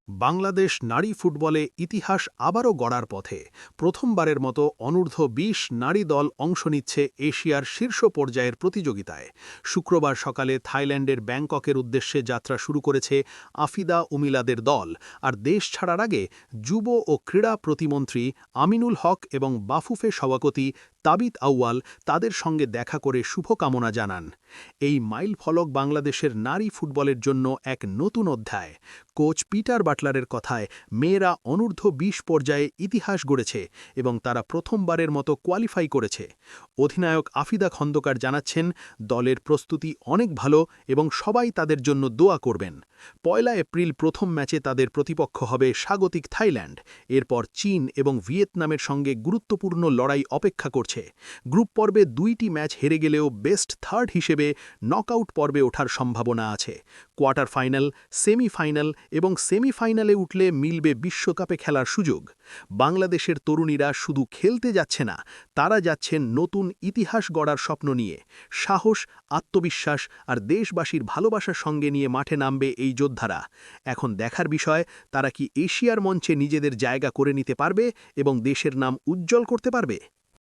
বাংলাদেশ নারী ফুটবলে ইতিহাস আবারও গড়ার পথে প্রথমবারের মতো অনূর্ধ্ব-২০ নারী দল অংশ নিচ্ছে এশিয়ার শীর্ষ পর্যায়ের প্রতিযোগিতায়। শুক্রবার সকালে থাইল্যান্ডের ব্যাংককের উদ্দেশ্যে যাত্রা শুরু করেছে আফিদা উমিলাদের দল। আর দেশ ছাড়ার আগে যুব ও ক্রীড়া প্রতিমন্ত্রী আমিনুল হক এবং বাফুফে সভাপতি তাবিত আউয়াল তাদের সঙ্গে দেখা করে শুভকামনা জানান। এই মাইলফলক বাংলাদেশের নারী ফুটবলের জন্য এক নতুন অধ্যায়। কোচ পিটার বাটলারের কথায়, মেয়েরা অনূর্ধ্ব-২০ পর্যায়ে ইতিহাস গড়েছে এবং তারা প্রথমবারের মতো কোয়ালিফাই করেছে। অধিনায়ক আফিদা খন্দকার জানাচ্ছেন, দলের প্রস্তুতি অনেক ভালো এবং সবাই তাদের জন্য দোয়া করবেন। ১ এপ্রিল প্রথম ম্যাচে তাদের প্রতিপক্ষ হবে স্বাগতিক থাইল্যান্ড। এরপর চীন এবং ভিয়েতনামের সঙ্গে গুরুত্বপূর্ণ লড়াই অপেক্ষা করছে। গ্রুপ পর্বে ২টি ম্যাচ হেরে গেলেও বেস্ট থার্ড হিসেবে নকআউট পর্বে ওঠার সম্ভাবনা আছে। কোয়ার্টার ফাইনাল, সেমিফাইনাল এবং সেমিফাইনালে উঠলে মিলবে বিশ্বকাপে খেলার সুযোগ। বাংলাদেশের তরুণীরা শুধু খেলতে যাচ্ছে না, তারা যাচ্ছেন নতুন ইতিহাস গড়ার স্বপ্ন নিয়ে। সাহস, আত্মবিশ্বাস আর দেশবাসীর ভালোবাসার সঙ্গে নিয়ে মাঠে নামবে এই যোদ্ধারা। এখন দেখার বিষয়, তারা কি এশিয়ার মঞ্চে নিজেদের জায়গা করে নিতে পারবে এবং দেশের নাম উজ্জ্বল করতে পারবে।